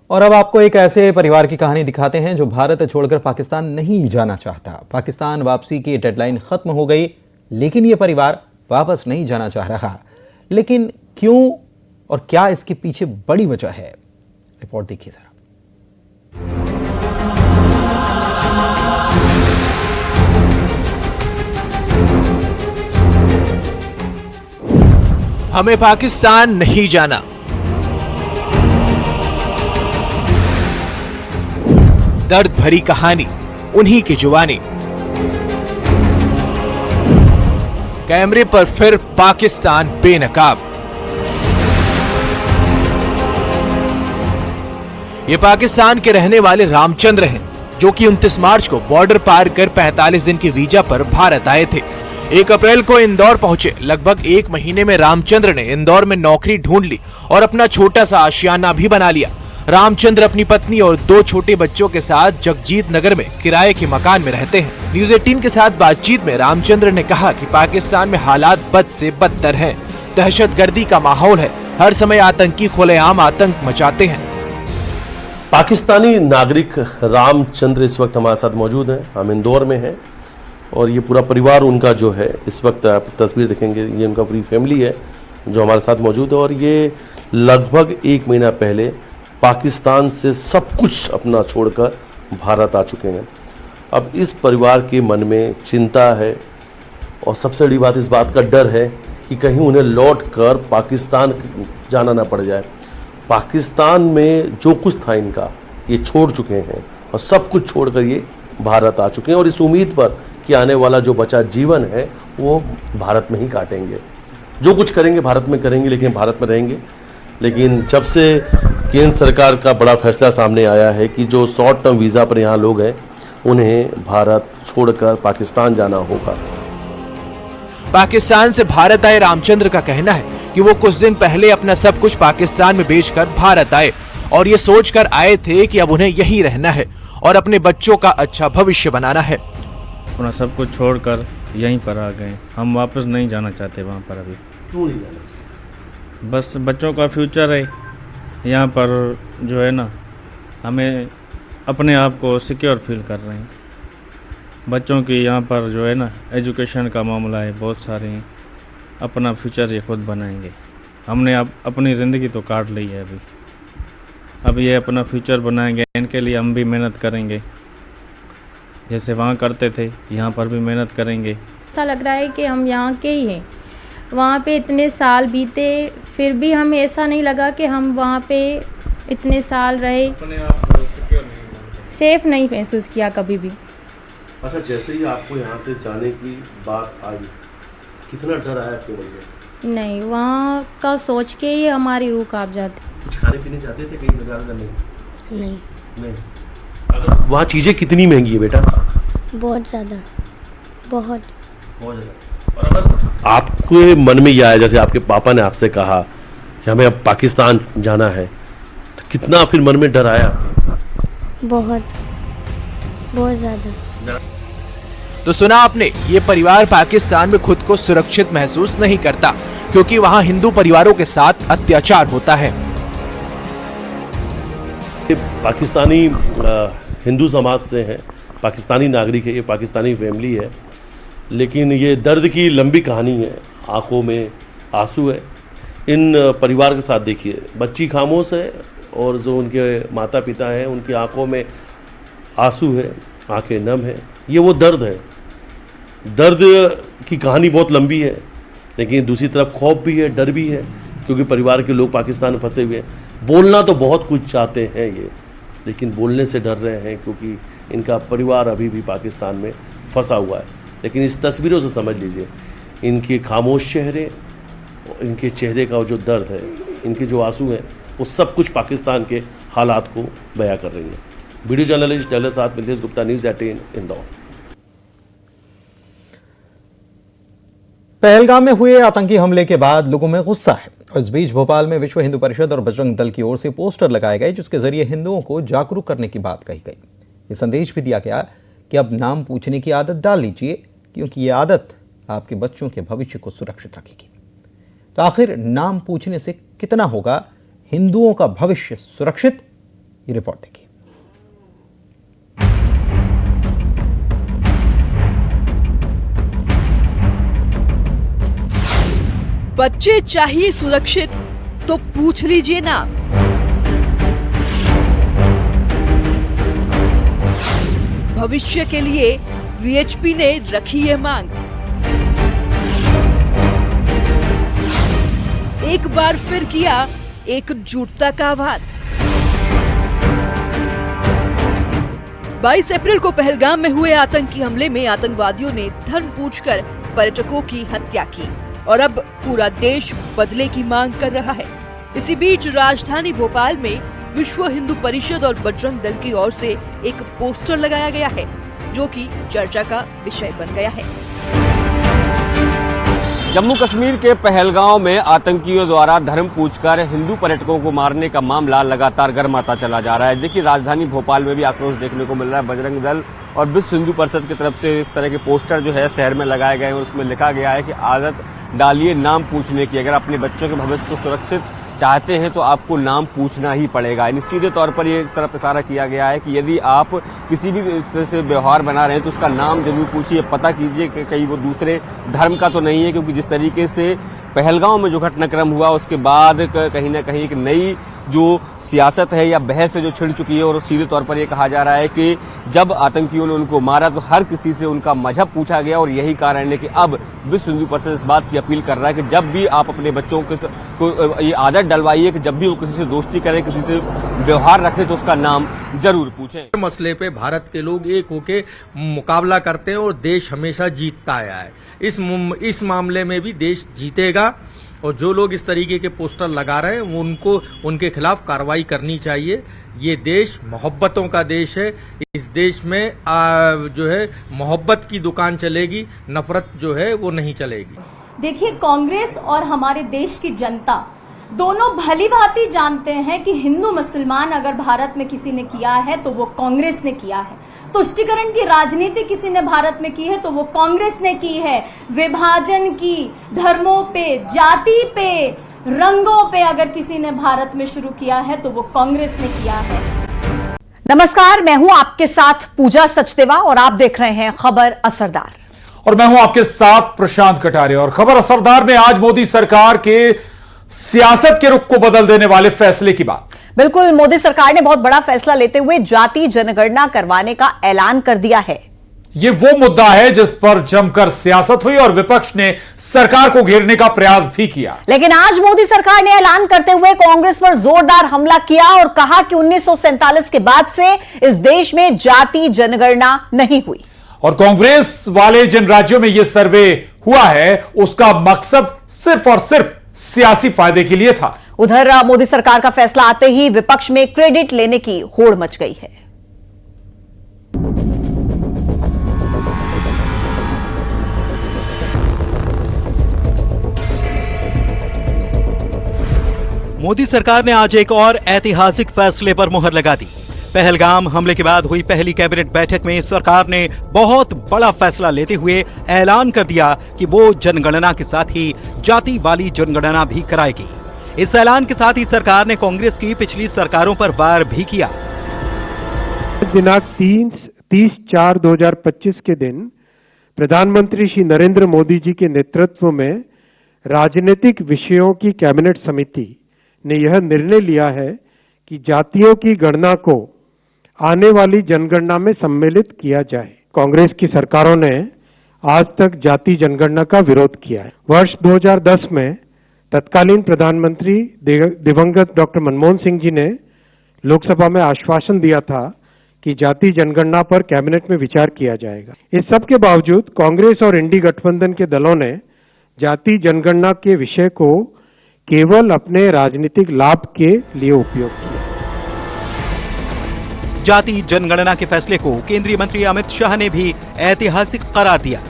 और अब आपको एक ऐसे परिवार की कहानी दिखाते हैं जो भारत छोड़कर पाकिस्तान नहीं जाना चाहता। पाकिस्तान वापसी की डेडलाइन खत्म हो गई, लेकिन यह परिवार वापस नहीं जाना चाह रहा। लेकिन क्यों और क्या इसके पीछे बड़ी वजह है, रिपोर्ट देखिए जरा। हमें पाकिस्तान नहीं जाना। दर्द भरी कहानी उन्हीं की जुबानी। कैमरे पर फिर पाकिस्तान बेनकाब। ये पाकिस्तान के रहने वाले रामचंद्र हैं, जो कि 29 मार्च को बॉर्डर पार कर 45 दिन की वीजा पर भारत आए थे। 1 अप्रैल को इंदौर पहुंचे। लगभग 1 महीने में रामचंद्र ने इंदौर में नौकरी ढूंढ ली और अपना छोटा सा आशियाना भी बना लिया। रामचंद्र अपनी पत्नी और 2 छोटे बच्चों के साथ जगजीत नगर में किराए के मकान में रहते हैं। न्यूज़ 18 के साथ बातचीत में रामचंद्र ने कहा कि पाकिस्तान में हालात बद से बदतर हैं। दहशतगर्दी का माहौल है, हर समय आतंकी खुलेआम आतंक मचाते हैं। पाकिस्तानी नागरिक रामचंद्र इस वक्त हमारे साथ मौजूद हैं। हम इंदौर में हैं और ये पूरा परिवार उनका जो है, इस वक्त आप तस्वीर देखेंगे, ये उनका पूरी फैमिली है जो हमारे साथ मौजूद है। और ये लगभग 1 महीना पहले पाकिस्तान से सब कुछ अपना छोड़कर भारत आ चुके हैं। अब इस परिवार के मन में चिंता है और सबसे बड़ी बात इस बात का डर है कि कहीं उन्हें लौट कर पाकिस्तान जाना ना पड़ जाए। पाकिस्तान में जो कुछ था इनका, ये छोड़ चुके हैं और सब कुछ छोड़कर ये भारत आ चुके हैं और इस उम्मीद पर कि आने वाला जो बचा जीवन है वो भारत में ही काटेंगे। जो कुछ करेंगे भारत में करेंगे, लेकिन भारत में रहेंगे। लेकिन जब से केंद्र सरकार का बड़ा फैसला सामने आया है कि जो शॉर्ट टर्म वीज़ा पर यहाँ लोग हैं, उन्हें भारत छोड़कर पाकिस्तान जाना होगा। पाकिस्तान से भारत आए रामचंद्र का कहना है कि वो कुछ दिन पहले अपना सब कुछ पाकिस्तान में बेचकर भारत आए और ये सोचकर आए थे कि अब उन्हें यही रहना है और अपने बच्चों का अच्छा भविष्य बनाना है। अपना सब कुछ छोड़कर यहीं पर आ गए। हम वापस नहीं जाना चाहते वहाँ पर। अभी क्यों नहीं जाना? बस बच्चों का फ्यूचर है यहाँ पर, जो है ना, हमें अपने आप को सिक्योर फील कर रहे हैं। बच्चों की यहाँ पर जो है ना, एजुकेशन का मामला है, बहुत सारे हैं। अपना फ्यूचर ये खुद बनाएंगे। हमने अब अपनी ज़िंदगी तो काट ली है। अब ये अपना फ्यूचर बनाएंगे, इनके लिए हम भी मेहनत करेंगे। जैसे वहाँ करते थे, यहाँ पर भी मेहनत करेंगे। ऐसा लग रहा है कि हम यहाँ के ही हैं। वहाँ पे इतने साल बीते, फिर भी हमें ऐसा नहीं लगा कि हम वहाँ पे इतने साल रहे, अपने आप को सिक्योर नहीं सेफ नहीं महसूस किया कभी भी। अच्छा, जैसे ही आपको यहाँ से जाने की बात आई, कितना डर आया आपके मन में? नहीं, वहाँ का सोच के ही हमारी रूह कांप जाती। कुछ खाने पीने जाते थे कहीं बाजार में? नहीं। नहीं। अगर वहाँ चीज़ें कितनी महंगी है बेटा? बहुत ज़्यादा, बहुत ज़्यादा। और अगर आपके मन में यह आया, जैसे आपके पापा ने आपसे कहा कि हमें अब पाकिस्तान जाना है, तो कितना फिर मन में डर आया? बहुत ज़्यादा। तो सुना आपने, ये परिवार पाकिस्तान में खुद को सुरक्षित महसूस नहीं करता क्योंकि वहाँ हिंदू परिवारों के साथ अत्याचार होता है। पाकिस्तानी हिंदू समाज से हैं, पाकिस्तानी नागरिक है, ये पाकिस्तानी फैमिली है, लेकिन ये दर्द की लंबी कहानी है। आंखों में आंसू है। इन परिवार के साथ देखिए, बच्ची खामोश है और जो उनके माता पिता हैं उनकी आंखों में आंसू है, आंखें नम है। ये वो दर्द है। दर्द की कहानी बहुत लंबी है, लेकिन दूसरी तरफ खौफ भी है, डर भी है, क्योंकि परिवार के लोग पाकिस्तान में फंसे हुए हैं। बोलना तो बहुत कुछ चाहते हैं ये, लेकिन बोलने से डर रहे हैं क्योंकि इनका परिवार अभी भी पाकिस्तान में फंसा हुआ है। लेकिन इस तस्वीरों से समझ लीजिए, इनके खामोश चेहरे, इनके चेहरे का जो दर्द है, इनके जो आंसू हैं, वो सब कुछ पाकिस्तान के हालात को बयां कर रही हैं। वीडियो जर्नलिस्ट डैलर साथ मिथिलेश गुप्ता, न्यूज़ 18 इंदौर। पहलगाम में हुए आतंकी हमले के बाद लोगों में गुस्सा है और इस बीच भोपाल में विश्व हिंदू परिषद और बजरंग दल की ओर से पोस्टर लगाए गए, जिसके जरिए हिंदुओं को जागरूक करने की बात कही गई। ये संदेश भी दिया गया कि अब नाम पूछने की आदत डाल लीजिए, क्योंकि ये आदत आपके बच्चों के भविष्य को सुरक्षित रखेगी। तो आखिर नाम पूछने से कितना होगा हिंदुओं का भविष्य सुरक्षित, ये रिपोर्ट देखिए। बच्चे चाहिए सुरक्षित तो पूछ लीजिए ना। भविष्य के लिए वीएचपी ने रखी है मांग। एक बार फिर किया एकजुटता का आह्वान। 22 अप्रैल को पहलगाम में हुए आतंकी हमले में आतंकवादियों ने धर्म पूछकर पर्यटकों की हत्या की और अब पूरा देश बदले की मांग कर रहा है। इसी बीच राजधानी भोपाल में विश्व हिंदू परिषद और बजरंग दल की ओर से एक पोस्टर लगाया गया है जो कि चर्चा का विषय बन गया है। जम्मू कश्मीर के पहलगांव में आतंकियों द्वारा धर्म पूछकर हिंदू पर्यटकों को मारने का मामला लगातार गर्माता चला जा रहा है। देखिए, राजधानी भोपाल में भी आक्रोश देखने को मिल रहा है। बजरंग दल और विश्व हिंदू परिषद की तरफ से इस तरह के पोस्टर जो है शहर में लगाए गए हैं और उसमें लिखा गया है कि आदत डालिए नाम पूछने की। अगर अपने बच्चों के भविष्य को सुरक्षित चाहते हैं तो आपको नाम पूछना ही पड़ेगा। यानी सीधे तौर पर ये इस तरफ इशारा किया गया है कि यदि आप किसी भी तरह से व्यवहार बना रहे हैं तो उसका नाम जरूर पूछिए, पता कीजिए कि कहीं वो दूसरे धर्म का तो नहीं है, क्योंकि जिस तरीके से पहलगांव में जो घटनाक्रम हुआ उसके बाद कहीं ना कहीं एक नई जो सियासत है या बहस है जो छिड़ चुकी है और सीधे तौर पर यह कहा जा रहा है कि जब आतंकियों ने उनको मारा तो हर किसी से उनका मजहब पूछा गया और यही कारण है कि अब विश्व हिंदू परिषद इस बात की अपील कर रहा है कि जब भी आप अपने बच्चों को ये आदत डलवाइए कि जब भी वो किसी से दोस्ती करें, किसी से व्यवहार रखें तो उसका नाम जरूर पूछें। मसले पे भारत के लोग एक होके मुकाबला करते हैं और देश हमेशा जीतता आया है। इस मामले में भी देश जीतेगा और जो लोग इस तरीके के पोस्टर लगा रहे हैं उनको उनके खिलाफ कार्रवाई करनी चाहिए। ये देश मोहब्बतों का देश है। इस देश में जो है मोहब्बत की दुकान चलेगी, नफरत जो है वो नहीं चलेगी। देखिए, कांग्रेस और हमारे देश की जनता दोनों भली भांति जानते हैं कि हिंदू मुसलमान अगर भारत में किसी ने किया है तो वो कांग्रेस ने किया है। तुष्टीकरण की राजनीति किसी ने भारत में की है तो वो कांग्रेस ने की है। विभाजन की, धर्मों पे, जाति पे, रंगों पे अगर किसी ने भारत में शुरू किया है तो वो कांग्रेस ने किया है। नमस्कार, मैं हूं आपके साथ पूजा सचदेवा और आप देख रहे हैं खबर असरदार। और मैं हूं आपके साथ प्रशांत कटारिया और खबर असरदार में आज मोदी सरकार के सियासत के रुख को बदल देने वाले फैसले की बात। बिल्कुल, मोदी सरकार ने बहुत बड़ा फैसला लेते हुए जाति जनगणना करवाने का ऐलान कर दिया है। यह वो मुद्दा है जिस पर जमकर सियासत हुई और विपक्ष ने सरकार को घेरने का प्रयास भी किया। लेकिन आज मोदी सरकार ने ऐलान करते हुए कांग्रेस पर जोरदार हमला किया और कहा कि 1947 के बाद से इस देश में जाति जनगणना नहीं हुई। और कांग्रेस वाले जिन राज्यों में यह सर्वे हुआ है उसका मकसद सिर्फ और सिर्फ सियासी फायदे के लिए था। उधर मोदी सरकार का फैसला आते ही विपक्ष में क्रेडिट लेने की होड़ मच गई है। मोदी सरकार ने आज एक और ऐतिहासिक फैसले पर मुहर लगा दी। पहलगाम हमले के बाद हुई पहली कैबिनेट बैठक में सरकार ने बहुत बड़ा फैसला लेते हुए ऐलान कर दिया कि वो जनगणना के साथ ही जाति वाली जनगणना भी कराएगी। इस ऐलान के साथ ही सरकार ने कांग्रेस की पिछली सरकारों पर वार भी किया। दिनांक 30/4/2025 के दिन प्रधानमंत्री श्री नरेंद्र मोदी जी के नेतृत्व में राजनीतिक विषयों की कैबिनेट समिति ने यह निर्णय लिया है कि जातियों की गणना को आने वाली जनगणना में सम्मिलित किया जाए। कांग्रेस की सरकारों ने आज तक जाति जनगणना का विरोध किया है। वर्ष 2010 में तत्कालीन प्रधानमंत्री दिवंगत डॉक्टर मनमोहन सिंह जी ने लोकसभा में आश्वासन दिया था कि जाति जनगणना पर कैबिनेट में विचार किया जाएगा। इस सब के बावजूद कांग्रेस और इंडी गठबंधन के दलों ने जाति जनगणना के विषय को केवल अपने राजनीतिक लाभ के लिए उपयोग किया। जाति जनगणना के फैसले को केंद्रीय मंत्री अमित शाह ने भी ऐतिहासिक करार दिया।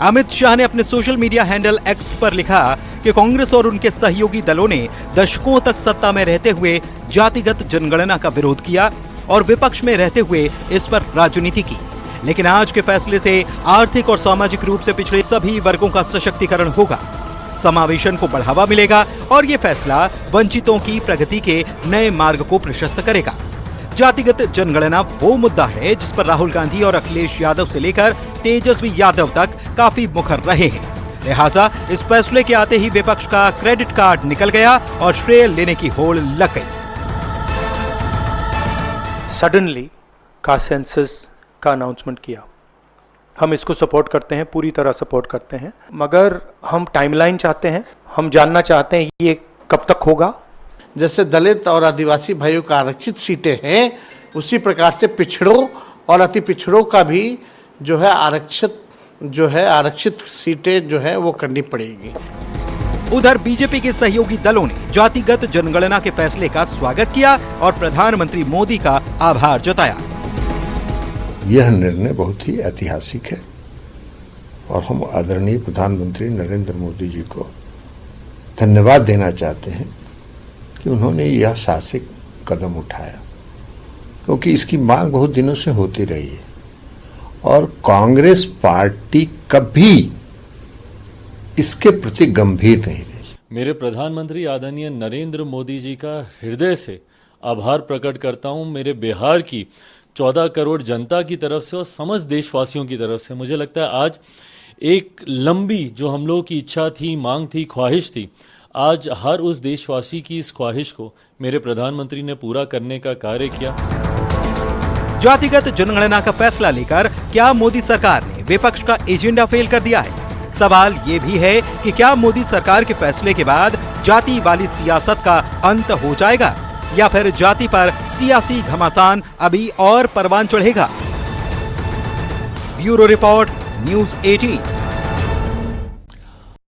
अमित शाह ने अपने सोशल मीडिया हैंडल एक्स पर लिखा कि कांग्रेस और उनके सहयोगी दलों ने दशकों तक सत्ता में रहते हुए जातिगत जनगणना का विरोध किया और विपक्ष में रहते हुए इस पर राजनीति की। लेकिन आज के फैसले से आर्थिक और सामाजिक रूप से पिछड़े सभी वर्गों का सशक्तिकरण होगा, समावेशन को बढ़ावा मिलेगा और ये फैसला वंचितों की प्रगति के नए मार्ग को प्रशस्त करेगा। जातिगत जनगणना वो मुद्दा है जिस पर राहुल गांधी और अखिलेश यादव से लेकर तेजस्वी यादव तक काफी मुखर रहे हैं। लिहाजा इस फैसले के आते ही विपक्ष का क्रेडिट कार्ड निकल गया और श्रेय लेने की होड़ लग गई। सडनली का सेंसस का अनाउंसमेंट किया, हम इसको सपोर्ट करते हैं, पूरी तरह सपोर्ट करते हैं, मगर हम टाइमलाइन चाहते हैं। हम जानना चाहते हैं ये कब तक होगा। जैसे दलित और आदिवासी भाइयों का आरक्षित सीटें हैं, उसी प्रकार से पिछड़ों और अति पिछड़ों का भी जो है आरक्षित सीटें जो है वो करनी पड़ेगी। उधर बीजेपी के सहयोगी दलों ने जातिगत जनगणना के फैसले का स्वागत किया और प्रधानमंत्री मोदी का आभार जताया। यह निर्णय बहुत ही ऐतिहासिक है और हम आदरणीय प्रधानमंत्री नरेंद्र मोदी जी को धन्यवाद देना चाहते हैं कि उन्होंने यह साहसिक कदम उठाया, क्योंकि इसकी मांग बहुत दिनों से होती रही है और कांग्रेस पार्टी कभी इसके प्रति गंभीर नहीं रही। मेरे प्रधानमंत्री आदरणीय नरेंद्र मोदी जी का हृदय से आभार प्रकट करता हूं, मेरे बिहार की 14 करोड़ जनता की तरफ से और समस्त देशवासियों की तरफ से। मुझे लगता है आज एक लंबी जो हम लोगों की इच्छा थी, मांग थी, ख्वाहिश थी, आज हर उस देशवासी की इस ख्वाहिश को मेरे प्रधानमंत्री ने पूरा करने का कार्य किया। जातिगत जनगणना का फैसला लेकर क्या मोदी सरकार ने विपक्ष का एजेंडा फेल कर दिया है? सवाल ये भी है कि क्या मोदी सरकार के फैसले के बाद जाति वाली सियासत का अंत हो जाएगा या फिर जाति पर सियासी घमासान अभी और परवान चढ़ेगा? Bureau report, news 18।